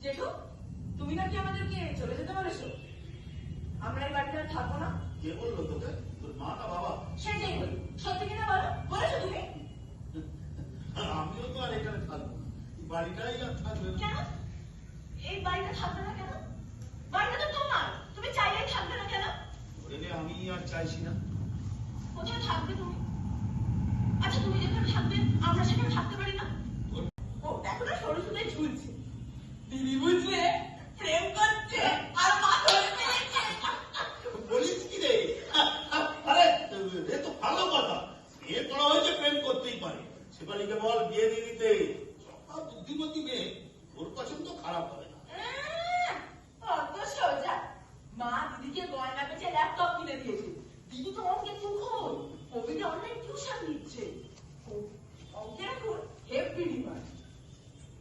জেঠু, তুমি নাকি আমাদেরকে চলে যেতে বলেছো? আমরা এই বাড়িতে আর থাকবো না। কে বললো তোকে? তোর মা না বাবা? সেটাই বলি, সত্যি কিনা বলো, বলেছো তুমি? আমিও তো আর এখানে থাকবো না, বাড়িটাই আর থাকবে না। কেন এই বাড়িটা থাকবে না? কেন? বাড়িটা তো তোমার, তুমি চাইলেই থাকবে না কেন? ধরে নে আমি আর চাইছি না। কোথায় থাকবে তুমি? আচ্ছা, তুমি যেখানে থাকবে আমরা সেখানে থাকতে পারি না? ও দেখো না, সরু সুতায় ঝুলছে। দিদি বুঝলে প্রেম করছে আর মা ধরে ফেলেছে। বলিস কি রে? আরে এ তো ভালো কথা, বিয়ে করা হয়েছে, প্রেম করতেই পারে। শেফালিকে বল বিয়ে দিয়ে দিতে। সব বুদ্ধিমতী মেয়ে, ওর পছন্দ খারাপ হবে না। অত সোজা। মা দিদিকে গয়না বেচে ল্যাপটপ কিনে দিয়েছে। দিদি তো অঙ্কে তুখোর, কবিতা অনলাইন টিউশন দিচ্ছে। অঙ্কে এখন হেভি ডিমান্ড।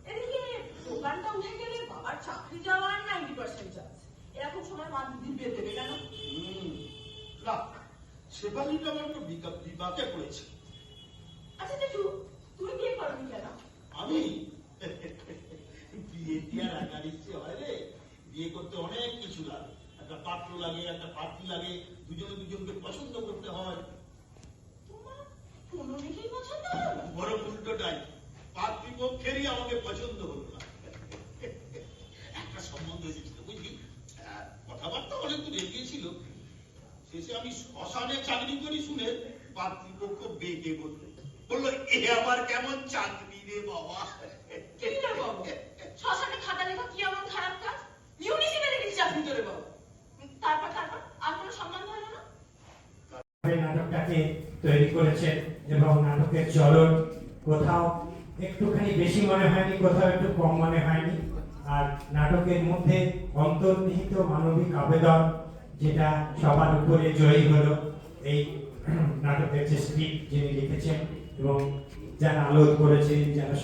এদিকে দোকানটা উঠে গেলে বাবার চাকরি যাওয়ার 90% চান্স। এরকম সময় মা দিদির বিয়ে দেবে কেন? না, শেফালিটা আমার তো বিপাকে পড়েছে। আচ্ছা জেঠু, তুমি বিয়ে করনি কেন? আমি বিয়ে দিয়ে রাখার ইচ্ছে হয় রে। বিয়ে করতে অনেক কিছু লাগে, একটা পাত্র লাগে, একটা পাত্রী লাগে, দুজনে দুজনকে পছন্দ করতে হয়। তোমার কোনো মেয়েকেই পছন্দ হলো না? বড় উল্টোটাই, পাত্রীপক্ষেরই আমাকে পছন্দ হলো না। একটা সম্বন্ধ এসেছিল বুঝলি, কথাবার্তা অনেক দূর এগিয়েছিল। শেষে আমি শ্মশানে চাকরি করি শুনে পাত্রীপক্ষ বেগে বললো, এ আবার কেমন চাকরি রে বাবা। কি রে বাবা, শ্মশানে খাতা লেখা কি এমন খারাপ কাজ? মিউনিসিপ্যালিটির চাকরি করে বাবা। তারপর আর কোনো সম্বন্ধ হলো না? নাটকটাকে তৈরি করেছেন এবং নাটকের চলন কোথাও একটুখানি বেশি মনে হয়নি, কোথাও একটু কম মনে হয়নি। আর নাটকের মধ্যে অন্তর্নিহিত মানবিক আবেদন যেটা সবার উপরে জয়ী হলো। এই নাটকের যে স্ক্রিপ্ট যিনি লিখেছেন এবং যারা আলোক করেছেন, যারা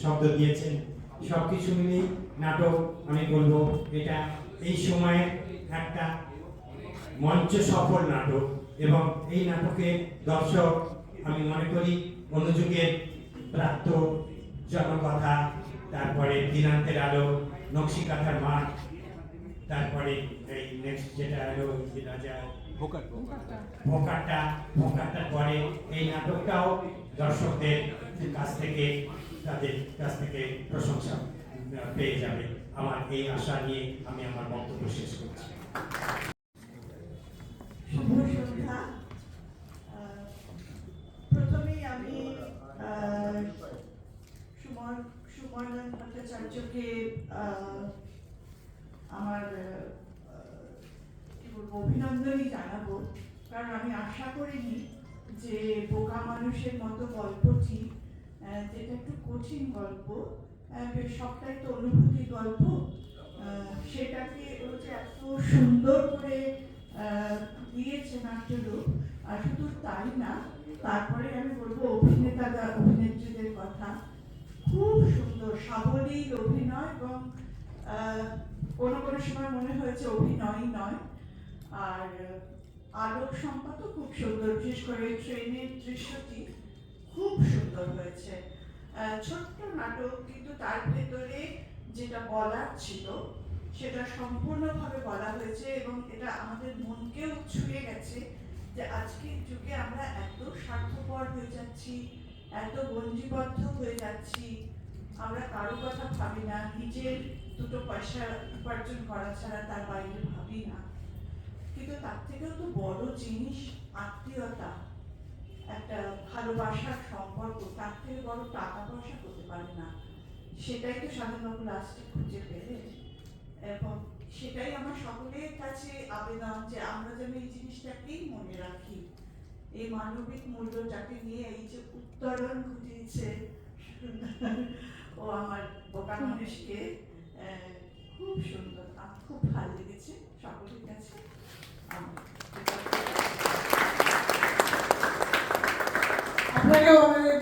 শব্দ দিয়েছেন, সবকিছু মিলিয়ে নাটক আমি বলবো এটা এই সময়ে একটা মঞ্চ সফল নাটক। এবং এই নাটকের দর্শক আমি মনে করি অনুযুগের প্রাপ্ত জনকথা, তারপরে দিনান্তের আলো, নকশিকাঁথার মাঠ, তারপরে এই নেক্সট যেটা হলো রাজা ভোকারটার পরে এই নাটকটাও দর্শকদের তাদের কাছ থেকে প্রশংসা পেয়ে যাবে। আমার এই আশা নিয়ে আমি আমার বক্তব্য শেষ করছি। শুভ সন্ধ্যা। প্রথমেই আমি সুমন ভট্টাচার্যকে আমার অভিনন্দনই জানাবো, কারণ আমি আশা করিনি যে বোকা মানুষের মতো গল্পটি, যেটা একটু কঠিন গল্প, সবটাই তো অনুভূতি গল্প, সেটাকে ও যে এত সুন্দর করে দিয়েছে নাট্যরূপ। আর শুধু তাই না, তারপরে আমি বলবো অভিনেত্রীদের কথা। খুব সুন্দর সাবলীল অভিনয়, এবং কোনো সময় মনে হয়েছে অভিনয় নয়। আর আলোক সম্পাদও খুব সুন্দর, বিশেষ করে ট্রেনের দৃশ্যটি খুব সুন্দর হয়েছে। ছোট্ট নাটক, কিন্তু তার ভেতরে যেটা বলার ছিল সেটা সম্পূর্ণভাবে বলা হয়েছে, এবং এটা আমাদের মনকেও ছুঁয়ে গেছে যে আজকের যুগে আমরা এত স্বার্থপর হয়ে যাচ্ছি, এত গঞ্জিবদ্ধ হয়ে যাচ্ছি, আমরা কারো কথা ভাবি না, নিজের দুটো পয়সা উপার্জন করা ছাড়া তার বাইরে ভাবি না। কিন্তু তার থেকেও তো বড় জিনিস আত্মীয়তা, একটা ভালোবাসার সম্পর্ক, তার থেকে বড় টাকা পয়সা করতে পারে না। সেটাই তো স্বাধীনবাবু লাস্টে খুঁজে পেলেন, এবং সেটাই আমার সকলের কাছে আবেদন যে আমরা যেন এই জিনিসটাকেই মনে রাখি, এই মানবিক মূল্যটাকে নিয়ে এই যে উত্তরণ ঘটিয়েছে ও আমার বোকা মানুষকে, খুব সুন্দর, আমার খুব ভালো লেগেছে সকলের কাছে। আপনাকেও অনেক